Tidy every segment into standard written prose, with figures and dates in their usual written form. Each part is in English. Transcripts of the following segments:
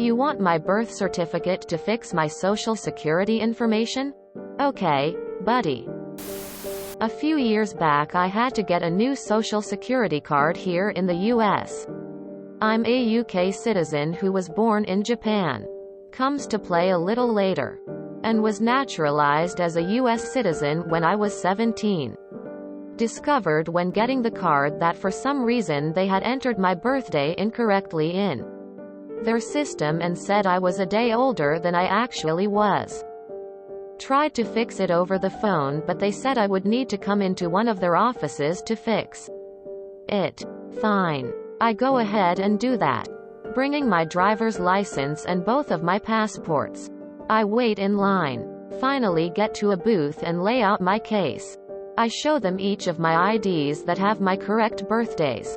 You want my birth certificate to fix my social security information? Okay, buddy. A few years back I had to get a new social security card here in the US. I'm a UK citizen who was born in Japan. Comes to play a little later. And was naturalized as a US citizen when I was 17. Discovered when getting the card that for some reason they had entered my birthday incorrectly in their system and said I was a day older than I actually was. Tried to fix it over the phone, but they said I would need to come into one of their offices to fix it. Fine. I go ahead and do that. Bringing my driver's license and both of my passports. I wait in line. Finally get to a booth and lay out my case. I show them each of my IDs that have my correct birthdays.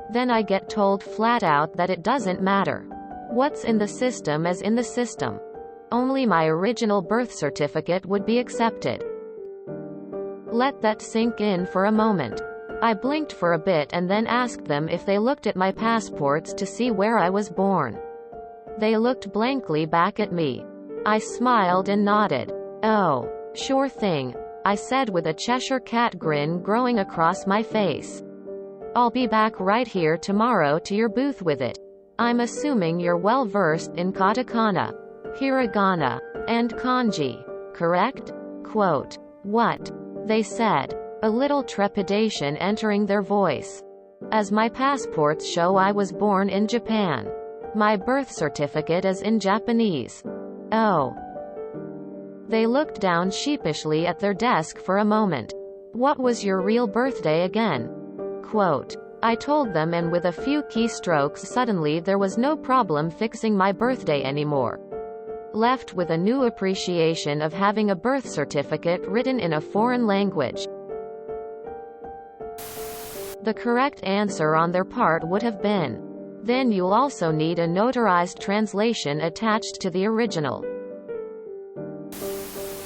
Then I get told flat out that it doesn't matter. What's in the system is in the system. Only my original birth certificate would be accepted. Let that sink in for a moment. I blinked for a bit and then asked them if they looked at my passports to see where I was born. They looked blankly back at me. I smiled and nodded. Oh, sure thing, I said with a Cheshire cat grin growing across my face. I'll be back right here tomorrow to your booth with it. I'm assuming you're well versed in katakana, hiragana, and kanji, correct? Quote. What? They said, a little trepidation entering their voice. As my passports show I was born in Japan. My birth certificate is in Japanese. Oh. They looked down sheepishly at their desk for a moment. What was your real birthday again? Quote. I told them, and with a few keystrokes suddenly there was no problem fixing my birthday anymore. Left with a new appreciation of having a birth certificate written in a foreign language. The correct answer on their part would have been, then you'll also need a notarized translation attached to the original.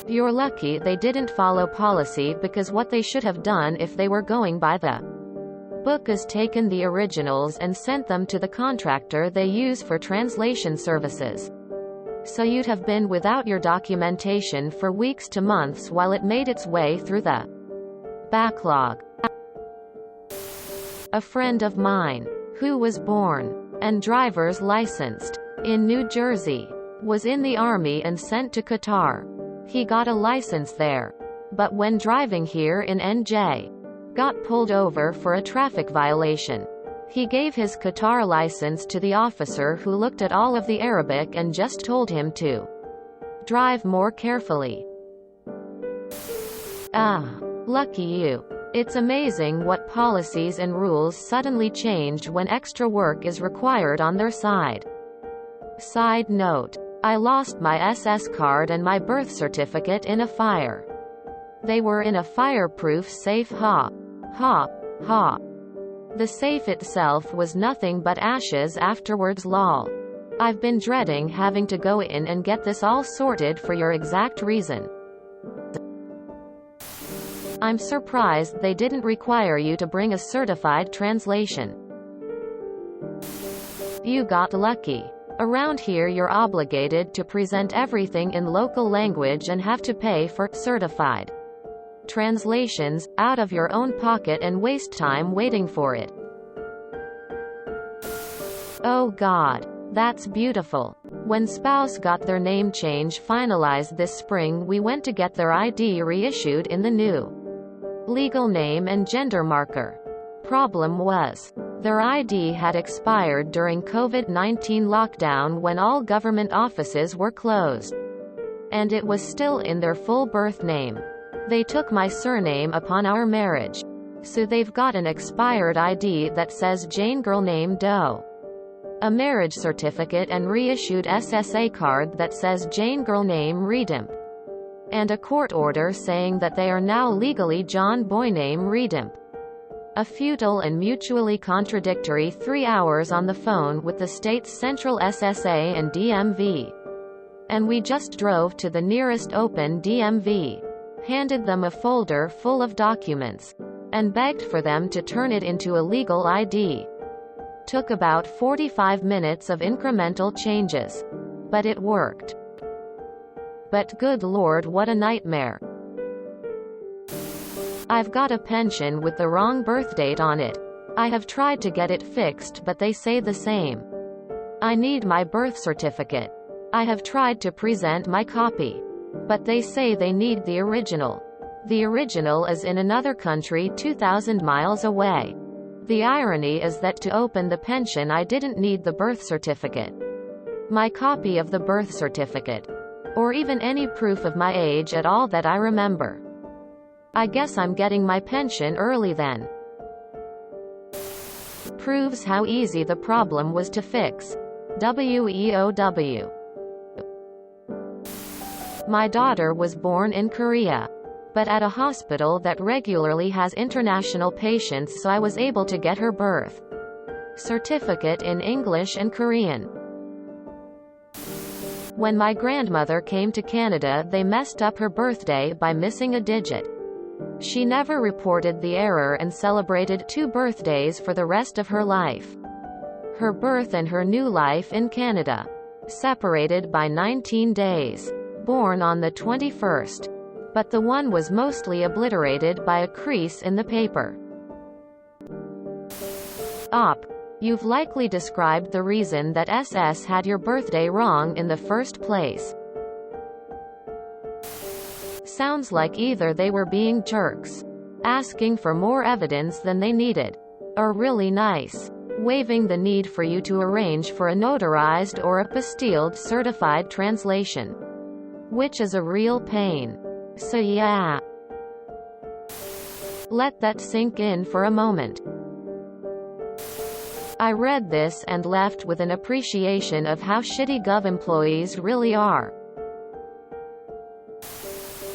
You're lucky they didn't follow policy, because what they should have done if they were going by the book is taken the originals and sent them to the contractor they use for translation services. So you'd have been without your documentation for weeks to months while it made its way through the backlog. A friend of mine, who was born and driver's licensed in New Jersey, was in the army and sent to Qatar. He got a license there. But when driving here in NJ, got pulled over for a traffic violation. He gave his Qatar license to the officer, who looked at all of the Arabic and just told him to drive more carefully. Ah, lucky you. It's amazing what policies and rules suddenly change when extra work is required on their side. Side note. I lost my SS card and my birth certificate in a fire. They were in a fireproof safe. Ha. The safe itself was nothing but ashes afterwards. Lol. I've been dreading having to go in and get this all sorted for your exact reason. I'm surprised they didn't require you to bring a certified translation. You got lucky. Around here you're obligated to present everything in local language and have to pay for certified translations out of your own pocket and waste time waiting for it. Oh God, that's beautiful. When spouse got their name change finalized this spring, we went to get their ID reissued in the new legal name and gender marker. Problem was, their ID had expired during COVID-19 lockdown when all government offices were closed. And it was still in their full birth name. They took my surname upon our marriage. So they've got an expired ID that says Jane Girl Name Doe. A marriage certificate and reissued SSA card that says Jane Girl Name Redimp. And a court order saying that they are now legally John Boy Name Redimp. A futile and mutually contradictory 3 hours on the phone with the state's central SSA and DMV. And we just drove to the nearest open DMV, handed them a folder full of documents, and begged for them to turn it into a legal ID. Took about 45 minutes of incremental changes. But it worked. But good lord, what a nightmare. I've got a pension with the wrong birth date on it. I have tried to get it fixed, but they say the same. I need my birth certificate. I have tried to present my copy, but they say they need the original. The original is in another country 2,000 miles away. The irony is that to open the pension I didn't need the birth certificate. My copy of the birth certificate. Or even any proof of my age at all that I remember. I guess I'm getting my pension early then. Proves how easy the problem was to fix. WEOW. My daughter was born in Korea, but at a hospital that regularly has international patients, so I was able to get her birth certificate in English and Korean. When my grandmother came to Canada, they messed up her birthday by missing a digit. She never reported the error and celebrated 2 birthdays for the rest of her life. Her birth and her new life in Canada. Separated by 19 days. Born on the 21st. But the one was mostly obliterated by a crease in the paper. Op. You've likely described the reason that SS had your birthday wrong in the first place. Sounds like either they were being jerks, asking for more evidence than they needed, or really nice, waiving the need for you to arrange for a notarized or apostilled certified translation, which is a real pain. So yeah. Let that sink in for a moment. I read this and left with an appreciation of how shitty gov employees really are.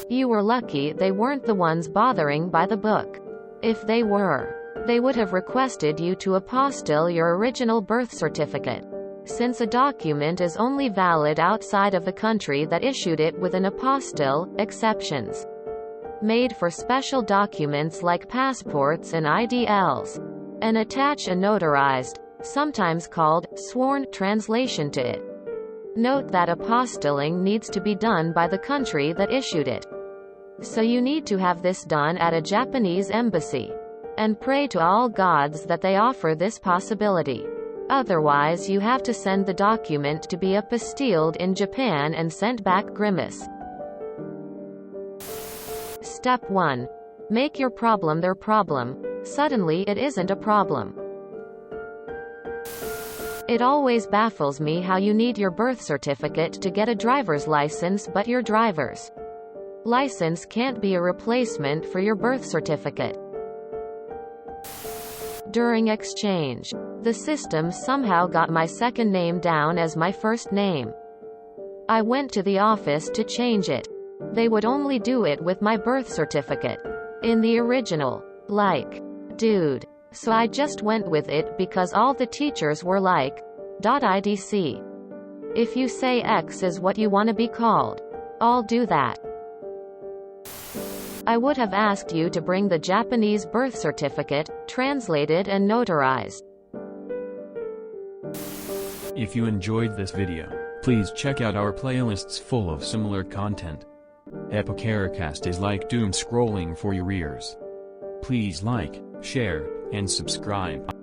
You were lucky they weren't the ones bothering by the book. If they were, they would have requested you to apostille your original birth certificate, since a document is only valid outside of the country that issued it with an apostille. Exceptions made for special documents like passports and IDLs, and attach a notarized, sometimes called sworn, translation to it. Note that apostilling needs to be done by the country that issued it. So you need to have this done at a Japanese embassy. And pray to all gods that they offer this possibility. Otherwise you have to send the document to be apostilled in Japan and sent back grimace. Step 1. Make your problem their problem. Suddenly it isn't a problem. It always baffles me how you need your birth certificate to get a driver's license, but your driver's license can't be a replacement for your birth certificate. During exchange, the system somehow got my second name down as my first name. I went to the office to change it. They would only do it with my birth certificate in the original. Like, dude. So I just went with it because all the teachers were like, .idc. If you say X is what you want to be called, I'll do that. I would have asked you to bring the Japanese birth certificate, translated and notarized. If you enjoyed this video, please check out our playlists full of similar content. Epicaricast is like doom scrolling for your ears. Please like, share, and subscribe.